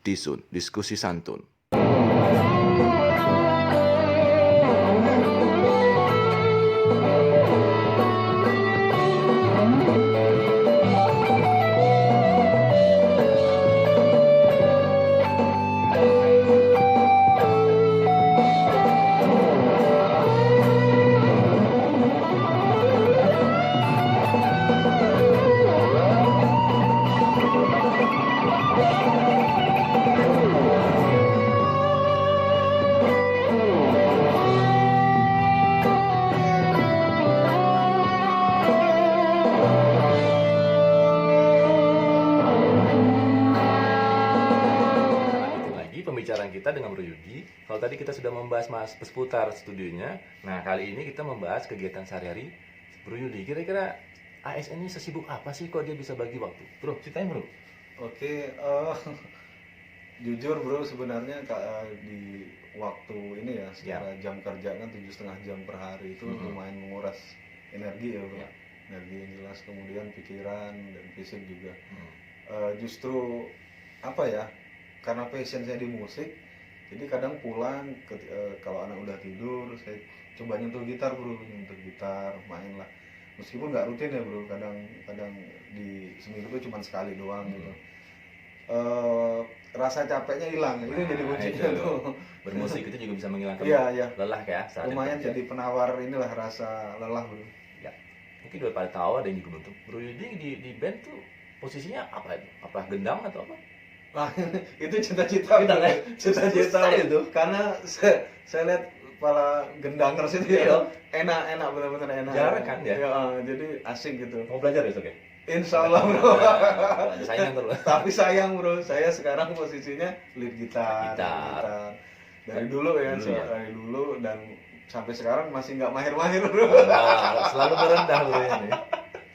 Disun, diskusi santun. Pembicaraan kita dengan Bro Yudi. Kalau tadi kita sudah membahas seputar studionya, nah kali ini kita membahas kegiatan sehari-hari Bro Yudi. Kira-kira ASN ini sesibuk apa sih kok dia bisa bagi waktu? Bro, ceritain Bro. Oke, jujur Bro, sebenarnya di waktu ini ya, secara jam kerja kan 7,5 jam per hari itu lumayan menguras energi ya Bro. Energi yang jelas, kemudian pikiran dan fisik juga. Justru apa ya, karena passion saya di musik, jadi kadang pulang kalau anak udah tidur, saya coba nyentuh gitar Bro, nyentuh gitar, main lah. Meskipun nggak rutin ya Bro, kadang di seminggu itu cuma sekali doang gitu. Rasa capeknya hilang, itu jadi kuncinya tuh. Bermusik itu juga bisa menghilangkan lelah ya. Lumayan jadi penawar inilah rasa lelah Bro. Ya, mungkin udah pada tahu ada yang juga bentuk Bro Yudi di band tuh posisinya apa itu? Apa gendang atau apa? Nah, itu cita-cita itu, karena saya lihat para gendangers itu ya enak benar-benar enak. Jarang kan ya? Jadi asik gitu. Mau belajar besok ya? Insya Allah Bro. Sayang terus. Tapi sayang Bro, saya sekarang posisinya lead gitar. Dari dulu ya, dari dulu dan sampai sekarang masih nggak mahir-mahir Bro. Selalu merendah Bro ini.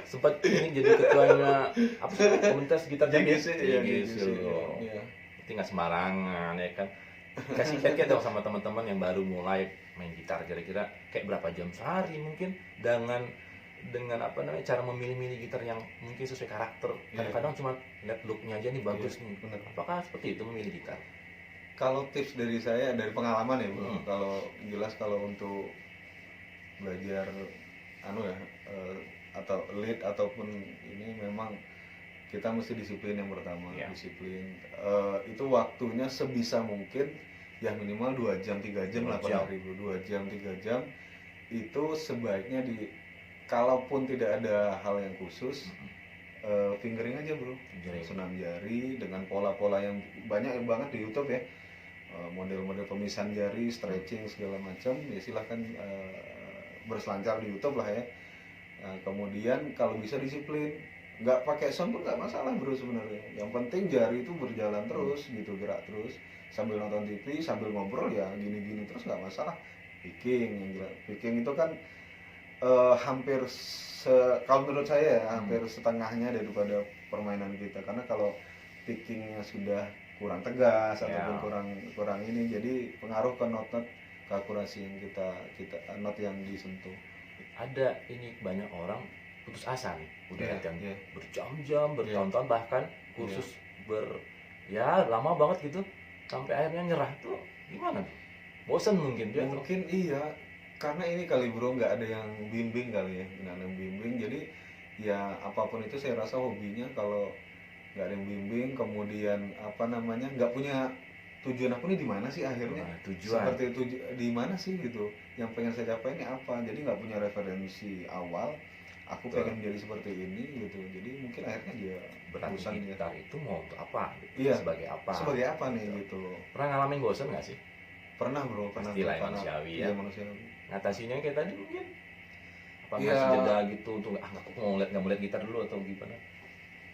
Sempat ini jadi ketuanya apa sih komunitas gitar GGC. Berarti nggak sembarangan ya kan. Kasih kiat-kiat dong sama teman-teman yang baru mulai main gitar, kira-kira kayak berapa jam sehari mungkin dengan apa namanya cara memilih-milih gitar yang mungkin sesuai karakter. Kadang-kadang cuma lihat looknya aja nih bagus nih. Bener. Apakah seperti itu memilih gitar? Kalau tips dari saya, dari pengalaman ya Bro, kalau untuk belajar atau lead ataupun ini memang kita mesti disiplin yang pertama. Disiplin itu waktunya sebisa mungkin ya minimal 2 jam 3 jam lah per hari Bro. 2 jam 3 jam itu sebaiknya kalaupun tidak ada hal yang khusus, fingering aja Bro, senam jari dengan pola-pola yang banyak banget di YouTube ya, model-model pemisahan jari, stretching segala macam ya, silahkan berselancar di YouTube lah ya. Nah, kemudian kalau bisa disiplin, nggak pakai sound pun nggak masalah Bro sebenarnya. Yang penting jari itu berjalan terus gitu, gerak terus sambil nonton TV, sambil ngobrol ya gini-gini terus nggak masalah. Picking itu kan hampir kalau menurut saya hampir setengahnya daripada permainan kita, karena kalau pickingnya sudah kurang tegas ataupun kurang ini, jadi pengaruh ke not-not, ke akurasi yang kita not yang disentuh. Ada ini banyak orang putus asa nih, udah latihan berjam-jam, bertonton bahkan kursus lama banget gitu, sampai akhirnya nyerah tuh gimana? Bosan mungkin dia. Mungkin iya, karena ini kali Bro nggak ada yang bimbing kali ya, nggak ada yang bimbing. Jadi ya apapun itu saya rasa hobinya kalau nggak ada yang bimbing, kemudian nggak punya tujuan aku nih di mana sih akhirnya, seperti itu di mana sih gitu, yang pengen saya capai ini apa, jadi nggak punya referensi awal, aku pengen jadi seperti ini gitu, jadi mungkin akhirnya dia bosan gitar itu mau untuk apa? Gitu. Sebagai apa nih gitu. Pernah ngalamin bosan nggak sih? Pernah Bro, pernah. Manusiawi ya. Manusiawi. Ngatasinya kayak tadi mungkin apa masih jeda gitu untuk nggak mau lihat gitar dulu atau gimana?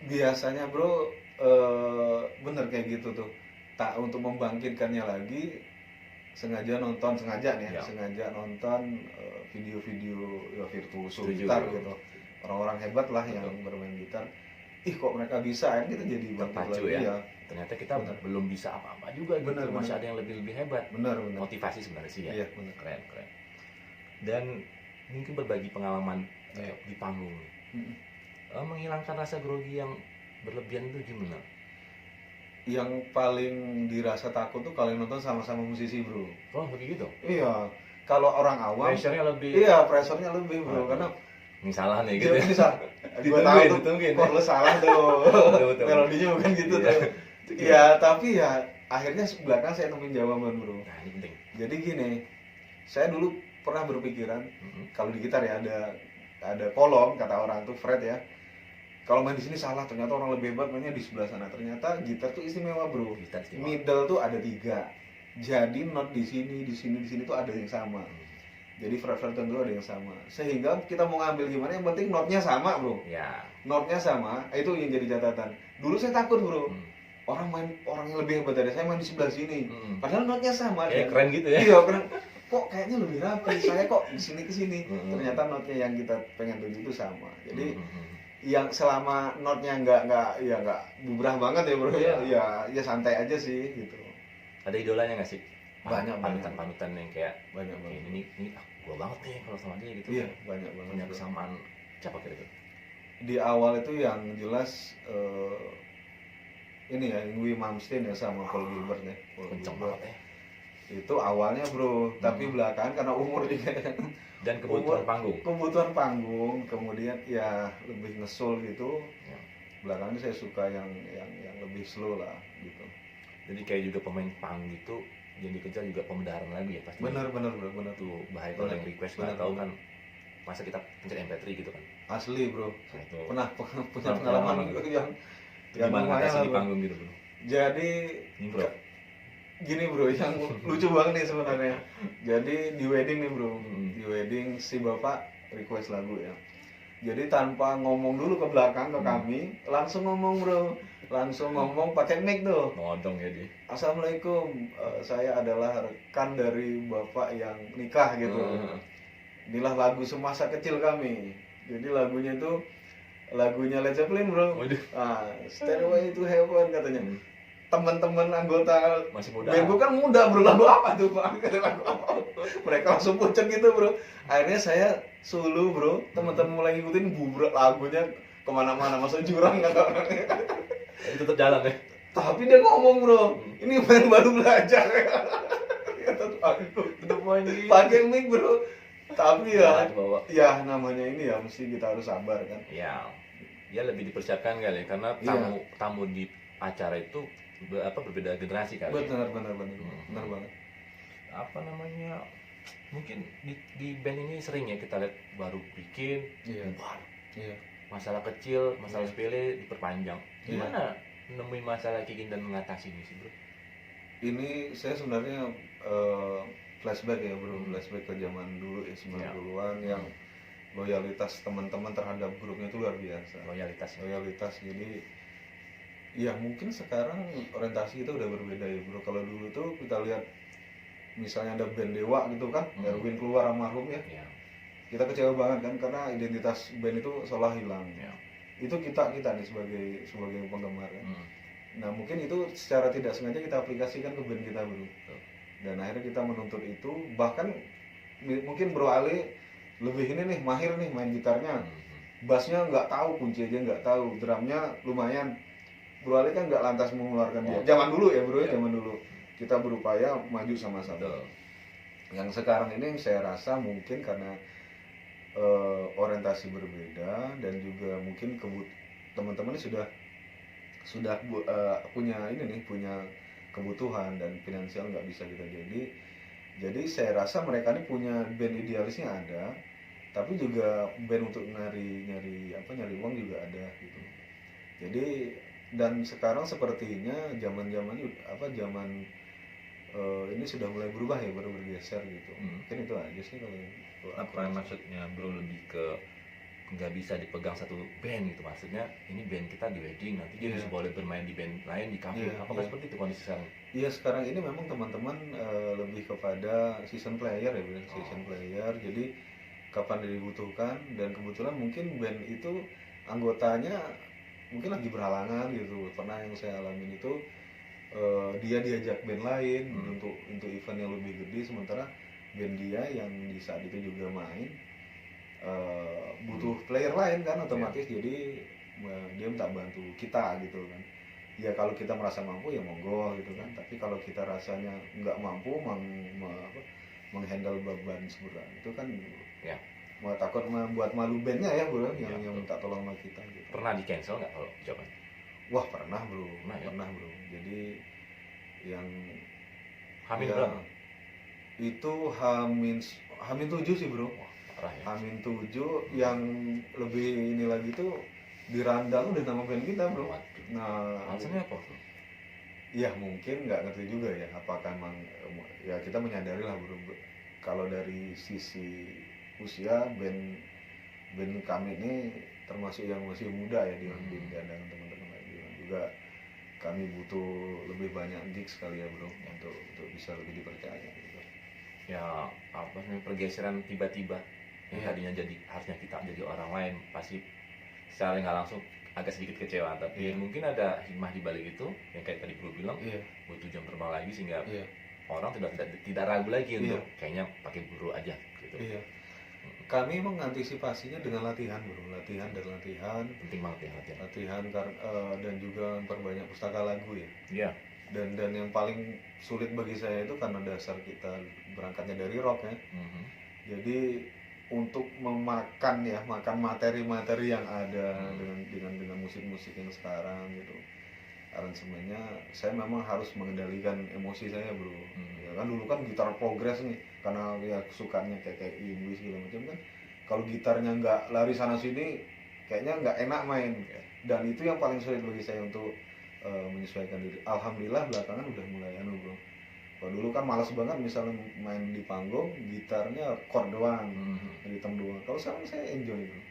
Biasanya Bro bener kayak gitu tuh. Untuk membangkitkannya lagi sengaja nonton video-video virtuoso gitar gitu, orang-orang hebat lah yang bermain gitar. Kok mereka bisa, akhirnya kita jadi terpacu ya. Ternyata kita belum bisa apa-apa juga gitu, masih ada yang lebih hebat. Benar. Motivasi sebenarnya sih ya. Keren. Dan mungkin berbagi pengalaman di panggung menghilangkan rasa grogi yang berlebihan itu gimana? Yang paling dirasa takut tuh kalau yang nonton sama-sama musisi, bro. Oh begitu. Iya, kalau orang awam Pressure-nya lebih. iya, pressure-nya lebih, bro. Karena ini salah nih gitu. dia bisa gue tahu tuh ditungguin. kok lu salah tuh. Betul. Melodinya bukan gitu tuh. Iya, tapi ya akhirnya belakang saya nemuin jawaban, bro. Nah, ini penting. Jadi gini, saya dulu pernah berpikiran kalau di gitar ya ada kolom, kata orang tuh fret ya. Kalau main di sini salah, ternyata orang lebih hebat mainnya di sebelah sana. Ternyata gitar tuh istimewa, bro. Gitar istimewa. Middle tuh ada 3. Jadi not di sini tuh ada yang sama. Jadi fret-fret tentu ada yang sama. Sehingga kita mau ngambil gimana, yang penting notnya sama, bro. Ya. Notnya sama, itu yang jadi catatan. Dulu saya takut, bro. Orang yang lebih hebat dari saya main di sebelah sini. Padahal notnya sama. Kayak keren gitu ya. Iya, keren. Kok kayaknya lebih rapi. Saya kok di sini ke sini. Ternyata notnya yang kita pengen tuju itu sama. Jadi yang selama notnya nggak bubrah banget ya, bro. Ya santai aja sih gitu. Ada idolanya nggak sih? Banyak panutan yang kayak banyak banget. Ini gua banget nih kalau sama dia gitu. Iya, banyak banget. Punya kesamaan. Siapa kira-kira? Di awal itu yang jelas ini ya, Yngwie Malmsteen ya sama Paul Gilbert ya. Kenceng banget ya. Itu awalnya, bro, tapi belakangan karena umur juga dan kebutuhan panggung kemudian ya lebih ngesul gitu ya. Belakangan saya suka yang lebih slow lah gitu. Jadi kayak juga pemain panggung itu yang dikejar juga pembenaran lagu ya pasti. Benar Tuh bahaya kalau yang request nggak tahu kan, masa kita pencet MP3 gitu kan. Asli, bro. Nah, itu punya pengalaman gitu yang gimana di panggung gitu, bro. Jadi bro, gini, bro, yang lucu banget nih sebenarnya. Jadi di wedding nih, bro. Di wedding si bapak request lagu ya. Jadi tanpa ngomong dulu ke belakang ke kami, langsung ngomong, bro. Langsung ngomong pakai mic tuh. Nodong ya dia. Assalamualaikum, saya adalah rekan dari bapak yang nikah gitu. Inilah lagu semasa kecil kami. Jadi lagunya itu lagunya Led Zeppelin, bro. Stairway to Heaven katanya. Teman-teman anggota masih muda. Gue kan muda, bro. Lagu apa tuh, Pak? Lagu apa? Mereka langsung pucet gitu, bro. Akhirnya saya sulu, bro. Teman-teman mulai ngikutin bubrek lagunya kemana-mana, masuk jurang kata orangnya. Itu tetap jalan ya. Tapi dia ngomong, bro, ini main baru belajar. Tetap main gitu. Pakai mic, bro. Tapi ya namanya ini ya mesti kita harus sabar kan. Ya lebih dipersiapkan kali ya, karena tamu di acara itu berbeda generasi kali. Benar banget. Apa namanya? Mungkin di band ini sering ya kita lihat baru bikin, bubar. Masalah kecil, masalah sepele diperpanjang. Gimana nemuin masalah kayak gini dan mengatasi ini sih, bro? Ini saya sebenarnya flashback ya, bro. Flashback ke zaman dulu ya, 90-an yang loyalitas teman-teman terhadap grupnya itu luar biasa. Loyalitas. Jadi ya mungkin sekarang orientasi kita udah berbeda ya, bro. Kalau dulu tuh kita lihat misalnya ada band Dewa gitu kan, Erwin keluar almarhum ya. Kita kecewa banget kan karena identitas band itu seolah hilang. Itu kita nih sebagai penggemar kan. Nah, mungkin itu secara tidak sengaja kita aplikasikan ke band kita, bro. Dan akhirnya kita menuntut itu, bahkan mungkin Bro Ali lebih ini nih, mahir nih main gitarnya. Bassnya nggak tahu, kunci aja nggak tahu, drumnya lumayan. Bro Ali kan nggak lantas mengeluarkan dia. Zaman dulu ya, bro, zaman dulu kita berupaya maju sama-sama. Yang sekarang ini saya rasa mungkin karena orientasi berbeda dan juga mungkin teman-teman sudah punya kebutuhan dan finansial nggak bisa kita jadi saya rasa mereka ini punya band idealisnya ada, tapi juga band untuk nyari uang juga ada gitu. Jadi dan sekarang sepertinya zaman ini sudah mulai berubah ya, baru bergeser gitu. Mungkin itu aja sih kalau apa maksudnya, bro, lebih ke nggak bisa dipegang satu band gitu, maksudnya ini band kita di wedding, nanti dia bisa boleh bermain di band lain di kafe. Apakah seperti itu kondisi sekarang? Iya, sekarang ini memang teman-teman lebih kepada season player ya, season player. Jadi kapan dibutuhkan, dan kebetulan mungkin band itu anggotanya mungkin lagi berhalangan gitu. Pernah yang saya alamin itu dia diajak band lain untuk event yang lebih gede, sementara band dia yang di saat itu juga main butuh player lain kan, otomatis jadi dia minta bantu kita gitu kan. ya kalau kita merasa mampu ya monggo gitu kan, tapi kalau kita rasanya nggak mampu menghandle beban seberat itu kan Ya. mau takut membuat malu bandnya ya bro, Ya, yang minta tolong sama kita gitu. Pernah di cancel nggak kalau jawaban? Wah pernah bro, Pernah, ya? bro. Jadi yang Hamil ya, berapa? itu Hamin 7 sih bro. Wah, parah ya. Hamin 7 yang lebih ini lagi tuh di Randang udah nama band kita bro. Waduh. Nah Alasannya apa? ya mungkin nggak ngerti juga ya apakah emang ya kita menyadari lah bro, kalau dari sisi usia band kami ini termasuk yang masih muda ya dibanding dengan teman-teman lain juga. Kami butuh lebih banyak gigs kali ya bro, untuk bisa lebih dipercaya gitu. Ya apa sih pergeseran tiba-tiba yang Iya. tadinya harusnya kita jadi orang lain, pasti secara nggak langsung agak sedikit kecewa, tapi Iya. mungkin ada hikmah di balik itu yang kayak tadi Bro bilang, Iya. butuh jam terbang lagi sehingga Iya. orang tidak ragu lagi untuk Iya. kayaknya pakai Bro aja gitu. Iya. Kami mengantisipasinya dengan latihan bro, latihan, Penting banget ya latihan. dan juga memperbanyak pustaka lagu ya. Iya. Dan yang paling sulit bagi saya itu karena dasar kita berangkatnya dari rock ya. Jadi untuk makan materi-materi yang ada dengan musik-musik yang sekarang gitu, aransemennya saya memang harus mengendalikan emosi saya bro. Ya kan dulu kan gitar progres nih, karena ya kesukaannya kayak Inggris segala macam kan, kalau gitarnya nggak lari sana sini kayaknya nggak enak main, dan itu yang paling sulit bagi saya untuk menyesuaikan diri. Alhamdulillah belakangan udah mulai bro. Kalau dulu kan malas banget misalnya main di panggung, gitarnya chord doang, ritme doang. Kalau sekarang saya enjoy bro.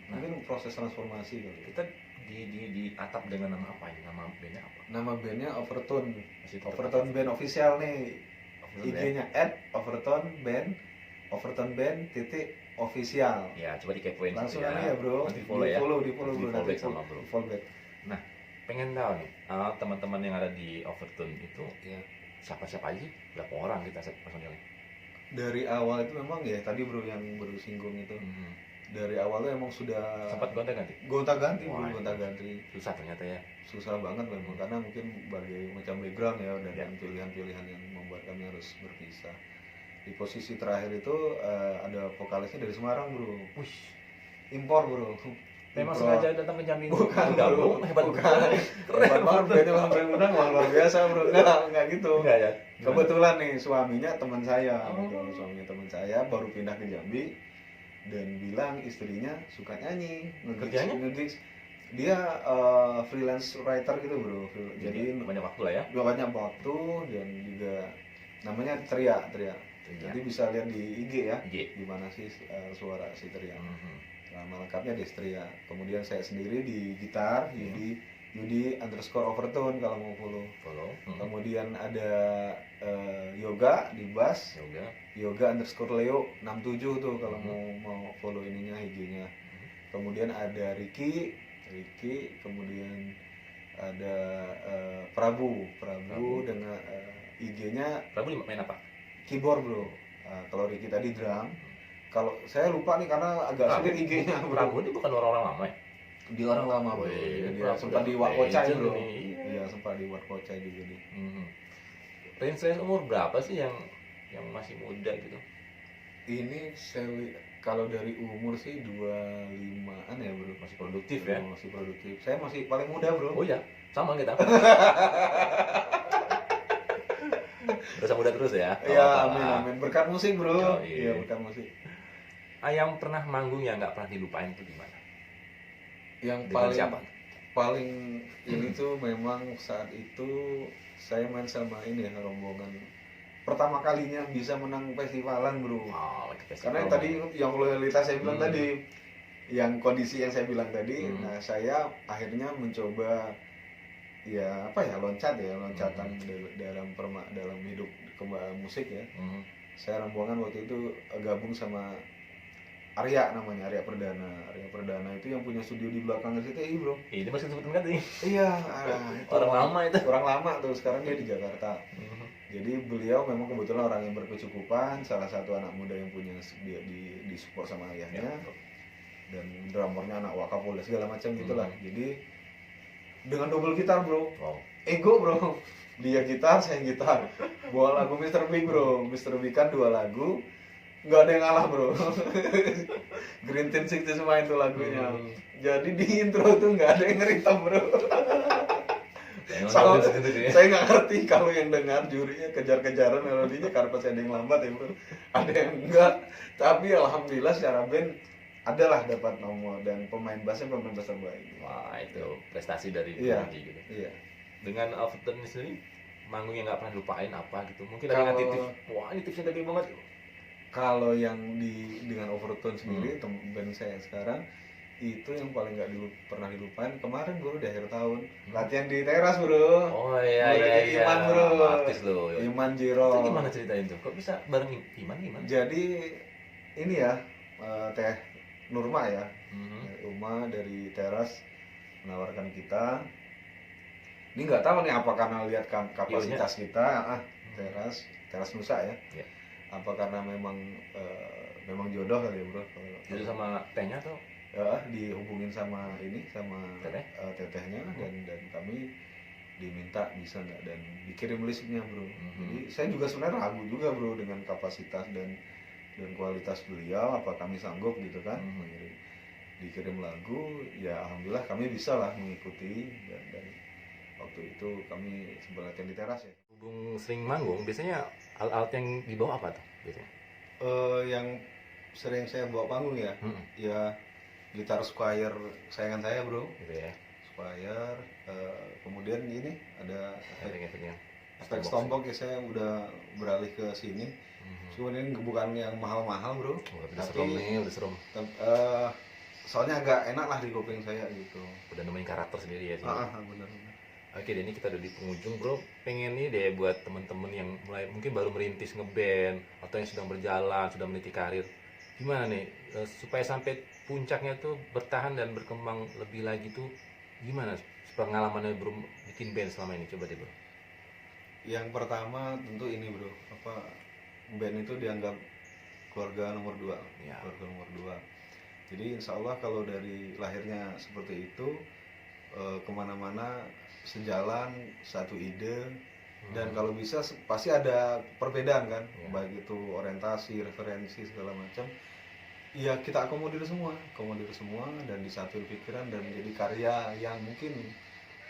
Mungkin proses transformasi kali. Kita di atap dengan nama apa ini? Nama bandnya apa? Nama bandnya Overtone. Masih tetap Overtone Band official nih. Overtone IG-nya @overtone band _official. Ya, coba dikepoin Langsung situ aja ya bro. Nanti follow ya. Di follow bro. Follow back sama bro. Follow back. Nah, pengen tahu nih, teman-teman yang ada di Overtone itu Ya. siapa-siapa aja sih? Berapa orang kita personilnya? Dari awal itu memang ya tadi bro yang baru singgung itu. Dari awal tuh emang sudah Sempat gonta-ganti? Gonta-ganti bro, Wah, gonta-ganti. Susah ternyata ya. Susah banget memang karena mungkin berbagai macam background ya dan Ya. pilihan-pilihan yang membuat kami harus berpisah. Di posisi terakhir itu ada vokalisnya dari Semarang bro. Wih, Impor bro. memang Impor. sengaja datang ke Jambi Bukan gabung, hebat bukan. banget. Hebat banget berarti orang Palembang wah luar biasa bro. Enggak gitu. Enggak ya? Kebetulan nih suaminya teman saya, Oh. gitu. Suaminya teman saya baru pindah ke Jambi dan bilang istrinya suka nyanyi, Kerjanya? nge-gigs. Dia freelance writer gitu bro. Jadi banyak waktu lah ya. banyak waktu dan juga namanya Tria. Jadi bisa lihat di IG ya. IG. Gimana sih suara si Tria. Mhm. Nama lengkapnya Destria. Kemudian saya sendiri di gitar, Yudi_Overtone kalau mau follow. Kemudian ada Yoga di bass, Yoga_Leo 67 tuh kalau mau follow ininya IG-nya. Kemudian ada Ricky, kemudian ada Prabu dengan IG-nya Prabu main apa? keyboard bro. Kalau Ricky tadi drum. Kalau saya lupa nih karena agak sulit IG-nya bro. Prabu ini bukan orang-orang lama ya? Di orang lama bro. Wih, Dia Prabu sempat di udah Wakocai legend bro. nih. Iya sempat di Wakocai juga nih. Range umur berapa sih yang masih muda gitu? Ini kalau dari umur sih 25-an ya bro. Masih produktif ya? Masih produktif. Saya masih paling muda bro. Oh ya, sama kita. Berasa muda terus ya? Iya amin. Berkat musik bro. Oh, Iya berkat musik. Yang pernah manggung yang nggak pernah dilupain itu gimana? Yang Dengan siapa? paling ini tuh memang saat itu saya main sama ini ya rombongan pertama kalinya bisa menang festivalan bro. Karena yang tadi yang loyalitas saya bilang tadi, yang kondisi yang saya bilang tadi, nah saya akhirnya mencoba ya loncatan dalam hidup musik ya. Saya rombongan waktu itu gabung sama Arya namanya, Arya Perdana itu yang punya studio di belakang RCTI bro. Ini masih sebutin kan nih? Iya, Orang lama itu. Orang lama tuh, sekarang dia di Jakarta. Jadi beliau memang kebetulan orang yang berkecukupan, salah satu anak muda yang punya dia di support sama ayahnya, dan drummernya anak Wakapolda segala macam gitulah. Jadi dengan double gitar bro. Wow. Ego bro, dia gitar, saya gitar. Bawa lagu Mr. Big bro, Mr. Big kan 2 lagu, nggak ada yang ngalah bro. Green Teen 60 semua itu lagunya. Jadi di intro tuh nggak ada yang ngeritem bro. Saya nggak ngerti kalau yang dengar jurinya kejar-kejaran melodinya karena pasti ada yang lambat ya bro, ada yang enggak. Tapi alhamdulillah secara band adalah dapat nomor dan pemain bassnya pemain bass terbaik. Wah itu prestasi dari Iya. Bunji gitu. Iya. Dengan Overton sendiri manggung yang nggak pernah lupain apa gitu, mungkin ada Kalau- tips, wah ini tipsnya gede banget. Kalau yang dengan Overtone sendiri band saya yang sekarang itu yang paling nggak pernah dilupain kemarin bro di akhir tahun latihan di teras bro. Oh iya Mulai iya dari iya. Iman bro, Artis lo. Iman Jiro. Itu gimana ceritain tuh? Kok bisa bareng Iman gimana? Jadi ini ya Teh Nurma ya, Mhm. Uma dari teras menawarkan kita. Ini nggak tahu nih apa karena lihat kapasitas kita teras Nusa ya. Iya. Apa karena memang jodoh kali ya bro. Itu sama tehnya tuh. Ya, dihubungin sama Teteh? tetehnya dan kami diminta bisa nggak dan dikirim listnya bro. Jadi saya juga sebenarnya ragu juga bro dengan kapasitas dan kualitas beliau apa kami sanggup gitu kan. Jadi dikirim lagu ya alhamdulillah kami bisa lah mengikuti dan waktu itu kami sempat latihan di teras ya. Hubung sering manggung, biasanya alat-alat yang dibawa apa tuh biasanya? Yang sering saya bawa panggung ya, ya gitar Squire sayangan saya bro, Gitu ya. Squire, kemudian ini ada Efek-efeknya. efek stompok ya saya udah beralih ke sini. Cuman ini bukan yang mahal-mahal bro, Udah serem nih, udah serem. soalnya agak enak lah di kuping saya gitu. Udah nemuin karakter sendiri ya sih. Benar. Oke, ini kita udah di penghujung bro. Pengen nih deh buat temen-temen yang mulai mungkin baru merintis ngeband atau yang sedang berjalan, sudah meniti karir. Gimana nih supaya sampai puncaknya tuh bertahan dan berkembang lebih lagi tuh gimana pengalamannya bro bikin band selama ini, coba deh bro. Yang pertama tentu ini bro, band itu dianggap keluarga nomor 2, Ya. keluarga nomor 2. Jadi insya Allah kalau dari lahirnya seperti itu kemana-mana sejalan satu ide dan kalau bisa pasti ada perbedaan kan, baik itu orientasi, referensi segala macam. Ya kita akomodir semua dan disatuin pikiran dan menjadi karya yang mungkin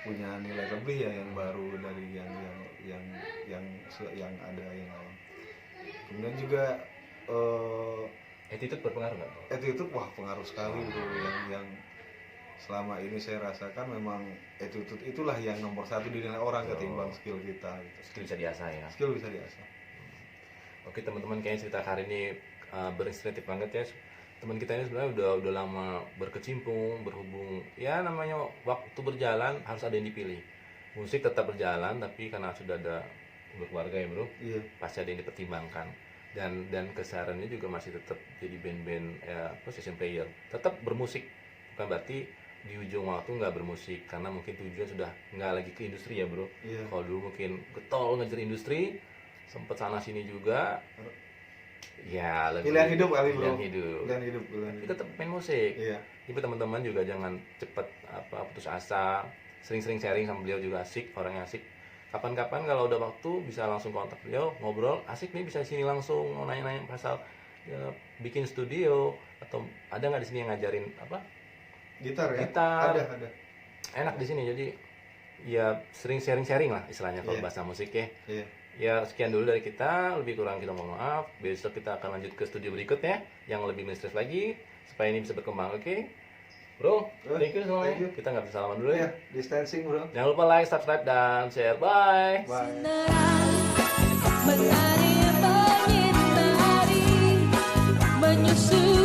punya nilai lebih ya yang baru dari yang ada yang lain. Kemudian juga Attitude berpengaruh nggak bro? attitude wah pengaruh sekali bro yang selama ini saya rasakan memang attitude itulah yang nomor 1 dinilai orang ketimbang skill kita gitu. Skill bisa diasah ya. Skill bisa diasah. Oke teman-teman, kayaknya cerita hari ini berinspiratif banget ya. Teman kita ini sebenarnya udah lama berkecimpung, berhubung. Ya namanya waktu berjalan harus ada yang dipilih. Musik tetap berjalan tapi karena sudah ada berkeluarga ya bro, Iya. pasti ada yang dipertimbangkan. Dan kesehariannya juga masih tetap jadi band-band session player, tetap bermusik, bukan berarti di ujung waktu nggak bermusik karena mungkin tujuan sudah nggak lagi ke industri ya bro. Iya. Kalau dulu mungkin getol ngejar industri, sempet sana sini juga, ya lebih Pilihan hidup kali bro. pilihan hidup. Tapi tetap main musik. Iya. Jadi teman-teman juga jangan cepet putus asa, sering-sering sharing sama beliau juga asik, orangnya asik. Kapan-kapan kalau udah waktu bisa langsung kontak beliau, ngobrol, asik nih bisa sini langsung mau nanya-nanya pasal bikin studio atau ada nggak di sini yang ngajarin Gitar ya? Gitar. Ada. Enak di sini, jadi ya sering sharing-sharing lah istilahnya kalau Iya. bahasa musik ya. Iya. Ya sekian dulu dari kita, lebih kurang kita mohon maaf. Besok kita akan lanjut ke studio berikutnya yang lebih menstress lagi supaya ini bisa berkembang, oke? Bro, thank you semuanya. Thank you. Kita nggak bisa salaman dulu ya. Iya, distancing bro. Jangan lupa like, subscribe, dan share. Bye. Bye. Menari menyinari menyusul